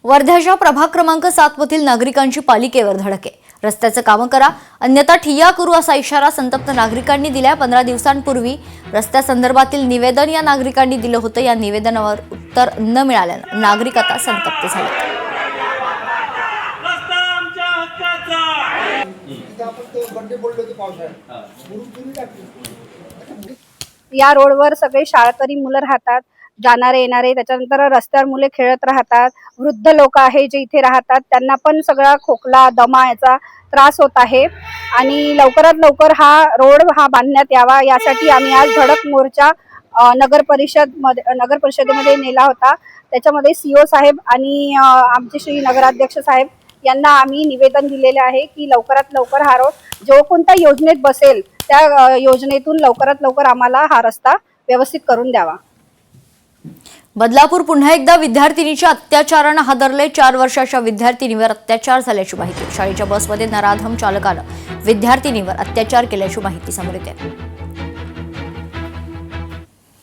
वर्ध्याच्या प्रभाग क्रमांक 7 मधील नागरिकांची पालिकेवर धडक आहे। रस्त्याचं काम करा अन्यथा ठिय्या करू असा इशारा संतप्त नागरिकांनी दिला। 15 दिवसांपूर्वी रस्त्यासंदर्भातील निवेदन या नागरिकांनी दिलं होतं। या निवेदनावर उत्तर न मिळाल्यानं नागरिक आता संतप्त झाले। या रोडवर सगळे शाळकरी मुलं राहतात, जाणारे येणारे, त्याच्यानंतर रस्त्यावर मुले खेळत राहतात। वृद्ध लोक आहे जे इथे राहतात त्यांना पण सगळा खोकला दमा याचा त्रास होत आहे आणि लवकरात लवकर हा रोड बांधण्यात यावा यासाठी आम्ही आज धडक मोर्चा नगर परिषदेमध्ये नेला होता। त्याच्यामध्ये सीओ साहेब आणि आमचे श्री नगराध्यक्ष साहेब यांना आम्ही निवेदन दिलेले आहे की लवकरात लवकर हा रोड जो कोणत्या योजनेत बसेल त्या योजनेतून लवकरात लवकर आम्हाला हा रस्ता व्यवस्थित करून द्यावा। बदलापूर पुन्हा एकदा विद्यार्थिनीच्या अत्याचाराने हादरले। 4 वर्षाच्या विद्यार्थिनीवर अत्याचार झाल्याची माहिती। शाळेच्या बसमध्ये नराधम चालकाने विद्यार्थिनीवर अत्याचार केल्याची माहिती समोर येते।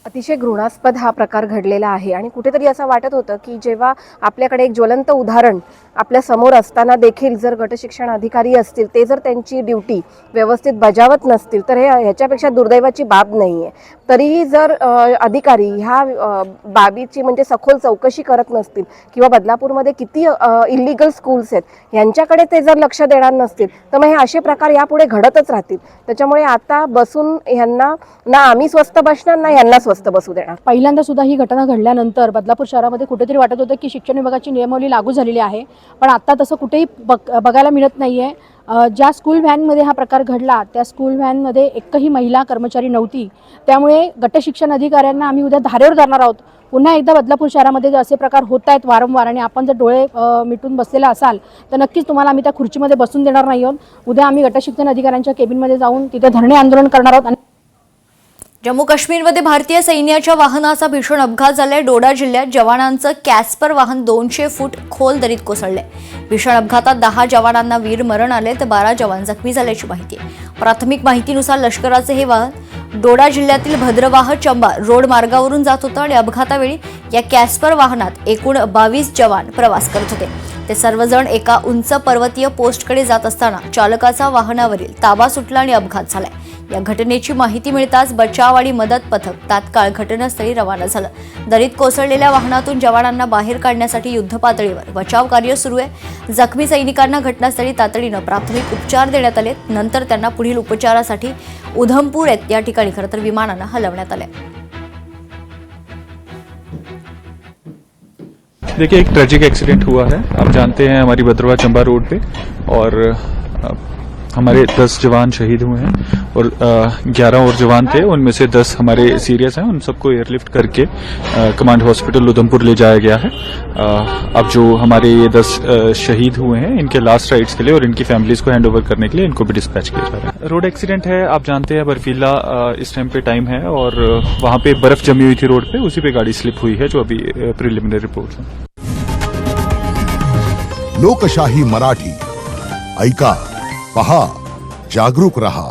अतिशय घृणास्पद हा प्रकार घडलेला आहे आणि कुठेतरी असं वाटत होतं की जेव्हा आपल्याकडे एक ज्वलंत उदाहरण आपल्या समोर असताना देखील जर गटशिक्षण अधिकारी असतील ते जर त्यांची ड्युटी व्यवस्थित बजावत नसतील तर ह्याच्यापेक्षा दुर्दैवाची बाब नाही आहे। तरीही जर अधिकारी ह्या बाबीची म्हणजे सखोल चौकशी करत नसतील किंवा बदलापूरमध्ये किती इल्लीगल स्कूल्स आहेत यांच्याकडे ते जर लक्ष देणार नसतील तर मग हे असे प्रकार यापुढे घडतच राहतील। त्याच्यामुळे आता बसून ह्यांना ना आम्ही स्वस्त बसणार ना यांना स्वस्त बसू देणार। पहिल्यांदा सुद्धा ही घटना घडल्यानंतर बदलापूर शहरामध्ये कुठेतरी वाटत होतं की शिक्षण विभागाची नियमावली लागू झालेली आहे, पण आता तसं कुठेही बघायला मिळत नाहीये। ज्या स्कूल व्हॅनमध्ये हा प्रकार घडला त्या स्कूल व्हॅनमध्ये एकही महिला कर्मचारी नव्हती। त्यामुळे गटशिक्षण अधिकाऱ्यांना आम्ही उद्या धारेवर धरणार आहोत। पुन्हा एकदा बदलापूर शहरामध्ये जर असे प्रकार होत आहेत वारंवार आणि आपण जर डोळे मिटून बसलेला असाल तर नक्कीच तुम्हाला आम्ही त्या खुर्चीमध्ये बसून देणार नाही आहोत। उद्या आम्ही गटशिक्षण अधिकाऱ्यांच्या केबिनमध्ये जाऊन तिथे धरणे आंदोलन करणार आहोत। जम्मू काश्मीरमध्ये भारतीय सैन्याच्या वाहनाचा भीषण अपघात झालाय। डोडा जिल्ह्यात जवानांचं कॅस्पर वाहन 200 फूट खोल दरीत कोसळले। भीषण अपघातात 10 जवानांना वीरमरण आले तर 12 जवान जखमी झाल्याची माहिती आहे। प्राथमिक माहितीनुसार लष्कराचे हे वाहन डोडा जिल्ह्यातील भद्रवाह चंबा रोड मार्गावरून जात होतं आणि अपघातावेळी या कॅस्पर वाहनात एकूण 22 जवान प्रवास करत होते। ते सर्वजण एका उंच पर्वतीय पोस्टकडे जात असताना चालकाचा वाहनावरील ताबा सुटला आणि अपघात झालाय। या घटनेची माहिती मिळताच बचाव आणि मदत पथक तात्काळ घटनास्थळी रवाना झालं। दरीत कोसळलेल्या वाहनातून जवानांना बाहेर काढण्यासाठी युद्धपातळीवर बचाव कार्य सुरू आहे। जखमी सैनिकांना घटनास्थळी तातडीनं प्राथमिक उपचार देण्यात आले। नंतर त्यांना पुढील उपचारासाठी उधमपूर या ठिकाणी खरं तर विमानानं हलवण्यात आले। देखिए, एक ट्रेजिक एक्सीडेंट हुआ है। आप जानते हैं हमारी भद्रवाह चंबा रोड पे और हमारे 10 जवान शहीद हुए हैं और 11 और जवान थे, उनमें से 10 हमारे सीरियस हैं। उन सबको एयरलिफ्ट करके कमांड हॉस्पिटल उधमपुर ले जाया गया है। अब जो हमारे ये 10 शहीद हुए हैं इनके लास्ट राइड्स के लिए और इनकी फैमिलीज को हैंड ओवर करने के लिए इनको भी डिस्पैच किया जा रहा है। रोड एक्सीडेंट है, आप जानते हैं बर्फीला इस टाइम पे टाइम है और वहां पे बर्फ जमी हुई थी रोड पे, उसी पे गाड़ी स्लिप हुई है जो अभी प्रिलिमिनरी रिपोर्ट है। लोकशाही मराठी ऐका, पहा, जागरूक रहा।